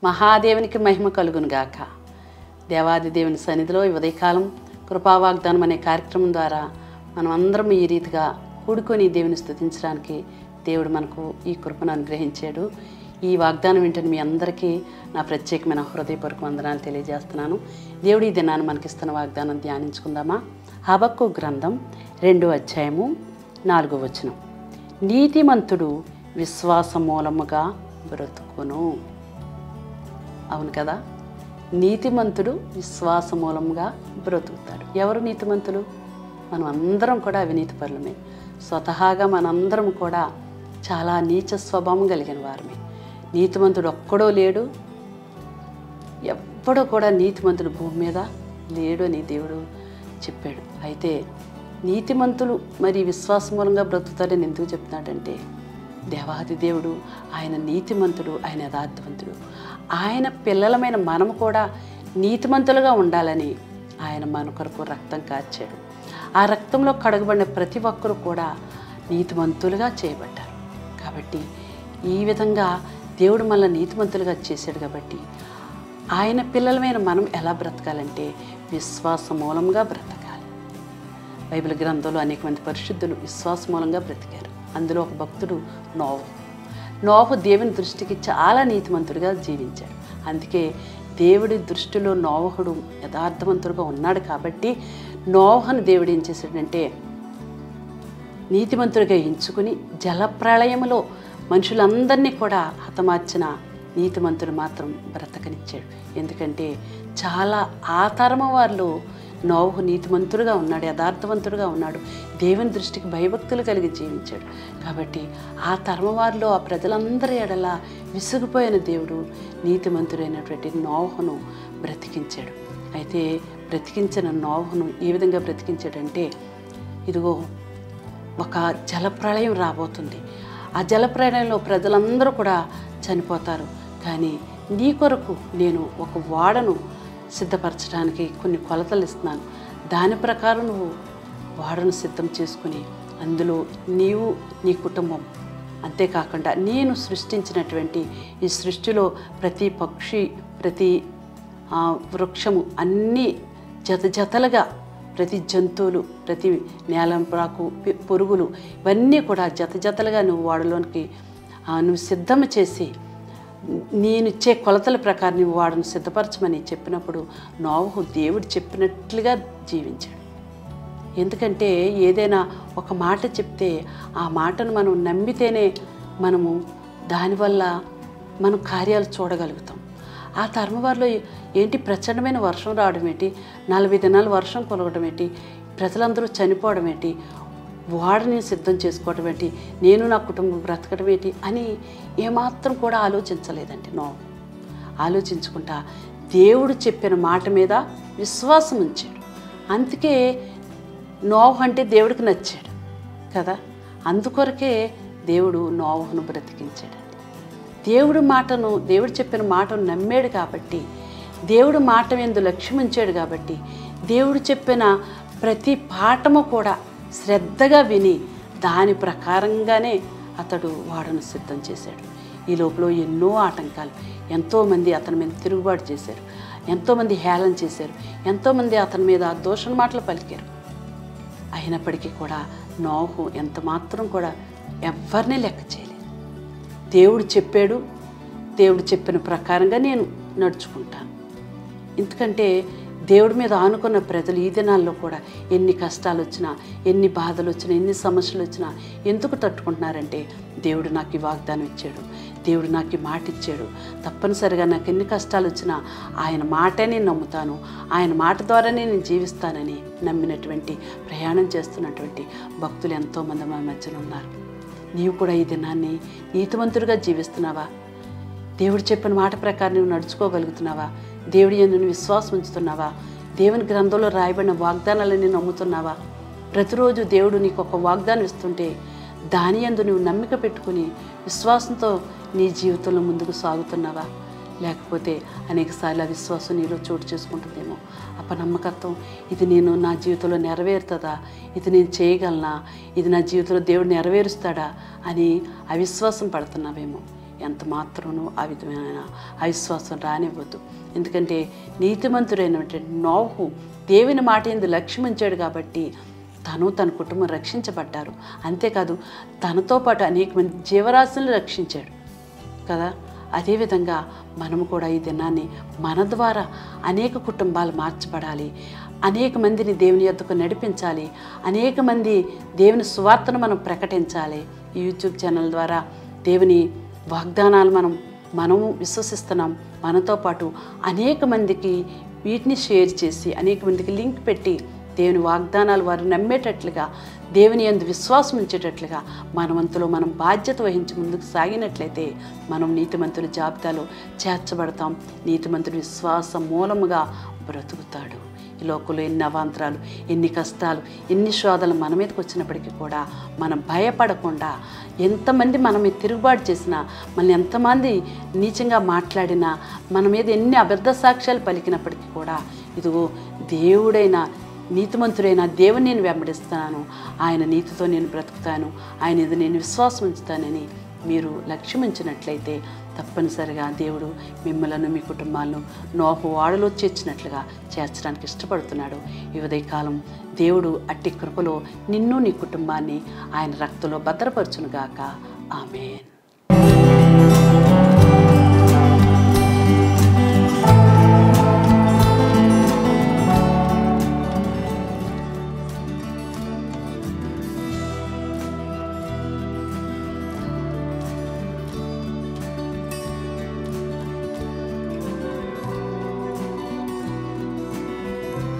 మహాదేవునికి మహిమ కలుగును గాక. దేవాది దేవుని సన్నిధిలో ఈ ఉదయకాలం కృపావాగ్దానం అనే కార్యక్రమం ద్వారా మనం అందరం ఈ రీతిగా కూడుకొని దేవుని స్తుతించడానికి దేవుడు మనకు ఈ కృపను అనుగ్రహించాడు. ఈ వాగ్దానం వింటున్న మీ అందరికీ నా ప్రత్యేకమైన హృదయపూర్వక వందనాలు తెలియజేస్తున్నాను. దేవుడు ఈ దినాన్ని మనకిస్తున్న వాగ్దానం ధ్యానించుకుందామా? హబక్కు గ్రంథం 2వ అధ్యాయము 4వ వచనం. నీతిమంతుడు విశ్వాస మూలముగా బ్రతుకును. అవును కదా, నీతిమంతుడు విశ్వాస మూలంగా బ్రతుకుతాడు. ఎవరు నీతిమంతులు? మనం అందరం కూడా అవినీతి పరులమే. స్వతహాగా మనందరం కూడా చాలా నీచ స్వభావం కలిగిన వారమే. నీతిమంతుడు ఒక్కడో లేడు, ఎప్పుడూ కూడా నీతిమంతుడు భూమి మీద లేడు అని దేవుడు చెప్పాడు. అయితే నీతిమంతులు మరి విశ్వాస మూలంగా బ్రతుకుతాడని ఎందుకు చెప్తున్నాడంటే, దేవాది దేవుడు ఆయన నీతిమంతుడు, ఆయన యథార్థవంతుడు. ఆయన పిల్లలమైన మనము కూడా నీతిమంతులుగా ఉండాలని ఆయన మన కొరకు రక్తం కార్చాడు. ఆ రక్తంలో కడగబడిన ప్రతి ఒక్కరు కూడా నీతిమంతులుగా చేయబడ్డారు. కాబట్టి ఈ విధంగా దేవుడు మనల్ని నీతిమంతులుగా చేశాడు. కాబట్టి ఆయన పిల్లలమైన మనం ఎలా బ్రతకాలంటే విశ్వాస మూలంగా బ్రతకాలి. బైబిల్ గ్రంథంలో అనేక మంది పరిశుద్ధులు విశ్వాస మూలంగా బ్రతికారు. అందులో ఒక భక్తుడు నోహు దేవుని దృష్టికి చాలా నీతిమంతుడిగా జీవించాడు. అందుకే దేవుడి దృష్టిలో నోవహుడు యథార్థవంతుడుగా ఉన్నాడు. కాబట్టి నోహను దేవుడు ఏం చేశాడంటే నీతిమంతుడిగా ఎంచుకుని జలప్రళయములో మనుషులందరినీ కూడా హతమార్చిన నీతిమంతుడు మాత్రం బ్రతకనిచ్చాడు. ఎందుకంటే చాలా ఆ తరమ వారిలో నోవహు నీతిమంతుడుగా ఉన్నాడు, యథార్థవంతుడుగా ఉన్నాడు, దేవుని దృష్టికి భయభక్తులు కలిగి జీవించాడు. కాబట్టి ఆ తరమ వారిలో ఆ ప్రజలందరి ఎడల విసుగుపోయిన దేవుడు నీతిమంతుడైనటువంటి నోవహును బ్రతికించాడు. అయితే బ్రతికించిన నోవహును ఏ విధంగా బ్రతికించాడంటే, ఇదిగో ఒక జలప్రళయం రాబోతుంది. ఆ జలప్రళయంలో ప్రజలందరూ కూడా చనిపోతారు. కానీ నీ కొరకు నేను ఒక ఓడను సిద్ధపరచడానికి కొన్ని కొలతలు ఇస్తున్నాను. దాని ప్రకారం నువ్వు ఓడను సిద్ధం చేసుకుని అందులో నీవు, నీ కుటుంబం, అంతేకాకుండా నేను సృష్టించినటువంటి ఈ సృష్టిలో ప్రతి పక్షి, ప్రతి వృక్షము, అన్నీ జతలుగా, ప్రతి జంతువులు, ప్రతి నేలంపాకు, పురుగులు, ఇవన్నీ కూడా జతలుగా నువ్వు ఓడలోనికి నువ్వు సిద్ధం చేసి నేను ఇచ్చే కొలతల ప్రకారం నువ్వు వాడను సిద్ధపరచమని చెప్పినప్పుడు నోవహు దేవుడు చెప్పినట్లుగా జీవించాడు. ఎందుకంటే ఏదైనా ఒక మాట చెప్తే ఆ మాటను మనం నమ్మితేనే మనము దానివల్ల మనం కార్యాలు చూడగలుగుతాం. ఆ తరమ వారిలో ఏంటి ప్రచండమైన వర్షం రావడం ఏంటి, 40 దినాలు వర్షం కొలగడం ఏంటి, ప్రజలందరూ చనిపోవడం ఏంటి, వాడిని సిద్ధం చేసుకోవడం ఏంటి, నేను నా కుటుంబం బ్రతకడం ఏంటి అని ఏమాత్రం కూడా ఆలోచించలేదండి నోవహు. ఆలోచించుకుంటా దేవుడు చెప్పిన మాట మీద విశ్వాసం ఉంచాడు. అందుకే నోవహు అంటే దేవుడికి నచ్చాడు కదా. అందుకొరకే దేవుడు నోవహును బ్రతికించాడండి. దేవుడు చెప్పిన మాటను నమ్మాడు కాబట్టి, దేవుడు మాట ఎందు లక్ష్యం ఉంచాడు కాబట్టి, దేవుడు చెప్పిన ప్రతి పాఠము కూడా శ్రద్ధగా విని దాని ప్రకారంగానే అతడు వాడను సిద్ధం చేశాడు. ఈ లోపల ఎన్నో ఆటంకాలు, ఎంతోమంది అతని మీద తిరుగుబాటు చేశారు, ఎంతోమంది హేళన చేశారు, ఎంతోమంది అతని మీద దూషణ మాటలు పలికారు. అయినప్పటికీ కూడా నోవహు ఎంత మాత్రం కూడా ఎవరిని లెక్క చేయలేదు. దేవుడు చెప్పాడు, దేవుడు చెప్పిన ప్రకారంగా నేను నడుచుకుంటాను. ఎందుకంటే దేవుడి మీద ఆనుకున్న ప్రజలు ఈ దినాల్లో కూడా ఎన్ని కష్టాలు వచ్చినా, ఎన్ని బాధలు వచ్చినా, ఎన్ని సమస్యలు వచ్చినా ఎందుకు తట్టుకుంటున్నారంటే, దేవుడు నాకు ఈ వాగ్దానం ఇచ్చాడు, దేవుడు నాకు ఈ మాట ఇచ్చాడు, తప్పనిసరిగా నాకు ఎన్ని కష్టాలు వచ్చినా ఆయన మాటే నేను నమ్ముతాను, ఆయన మాట ద్వారానే నేను జీవిస్తానని నమ్మినటువంటి ప్రయాణం చేస్తున్నటువంటి భక్తులు ఎంతోమంది మన మధ్యన ఉన్నారు. నీవు కూడా ఈ దినాన్ని నీతిమంతుడిగా జీవిస్తున్నావా? దేవుడు చెప్పిన మాట ప్రకారం నువ్వు నడుచుకోగలుగుతున్నావా? దేవుడి యందు నువ్వు విశ్వాసం ఉంచుతున్నావా? దేవుని గ్రంథంలో రాయబడిన వాగ్దానాలని నమ్ముతున్నావా? ప్రతిరోజు దేవుడు నీకు ఒక వాగ్దానం ఇస్తుంటే దాని యందు నువ్వు నమ్మిక పెట్టుకుని విశ్వాసంతో నీ జీవితంలో ముందుకు సాగుతున్నావా? లేకపోతే అనేకసార్లు ఆ విశ్వాసం నీలో చోటు చేసుకుంటుందేమో. అపనమ్మకత్వం, ఇది నేను నా జీవితంలో నెరవేరుతుందా, ఇది నేను చేయగలనా, ఇది నా జీవితంలో దేవుడు నెరవేరుస్తాడా అని అవిశ్వాసం పడుతున్నావేమో. ఎంత మాత్రమూ ఆ విధమైన అవిశ్వాసం రానివ్వద్దు. ఎందుకంటే నీతిమంతుడైనటువంటి నోవహు దేవుని మాట యందు లక్ష్యం ఉంచాడు కాబట్టి తన కుటుంబం రక్షించబడ్డారు. అంతేకాదు తనతో పాటు అనేక మంది జీవరాశులను రక్షించాడు కదా. అదేవిధంగా మనము కూడా ఈ దినాన్ని మన ద్వారా అనేక కుటుంబాలు మార్చబడాలి, అనేక మందిని దేవుని యొద్దకు నడిపించాలి, అనేక మంది దేవుని సువార్తను మనం ప్రకటించాలి. ఈ యూట్యూబ్ ఛానల్ ద్వారా దేవుని వాగ్దానాలు మనము విశ్వసిస్తున్నాం. మనతో పాటు అనేక మందికి వీటిని షేర్ చేసి అనేక మందికి లింక్ పెట్టి దేవుని వాగ్దానాలు వారు నమ్మేటట్లుగా, దేవుని యందు విశ్వాసం ఉంచేటట్లుగా మన వంతులో మనం బాధ్యత వహించి ముందుకు సాగినట్లయితే మనం నీతిమంతుల జాబితాలో చేర్చబడతాం. నీతిమంతుడి విశ్వాసం మూలముగా బ్రతుకుతాడు. ఈ లోకంలో ఎన్ని అవాంతరాలు, ఎన్ని కష్టాలు, ఎన్ని శోధనలు మన మీదకి వచ్చినప్పటికీ కూడా మనం భయపడకుండా, ఎంతమంది మన మీద తిరుగుబాటు చేసినా, మనల్ని ఎంతమంది నీచంగా మాట్లాడినా, మన మీద ఎన్ని అబద్ధ సాక్ష్యాలు పలికినప్పటికీ కూడా ఇదిగో దేవుడైన నీతిమంతుడైన దేవుని నేను వెంబడిస్తున్నాను, ఆయన నీతితో నేను బ్రతుకుతాను, ఆయన ఇది నేను విశ్వాసం ఉంచుతానని మీరు లక్ష్యం ఉంచినట్లయితే తప్పనిసరిగా దేవుడు మిమ్మలను మీ కుటుంబాలను నోహు ఓడలో చేర్చినట్లుగా చేర్చడానికి ఇష్టపడుతున్నాడు. ఈ ఉదయకాలం దేవుడు అట్టి కృపలో నిన్ను నీ కుటుంబాన్ని ఆయన రక్తంలో భద్రపరచునుగాక. ఆమేన్.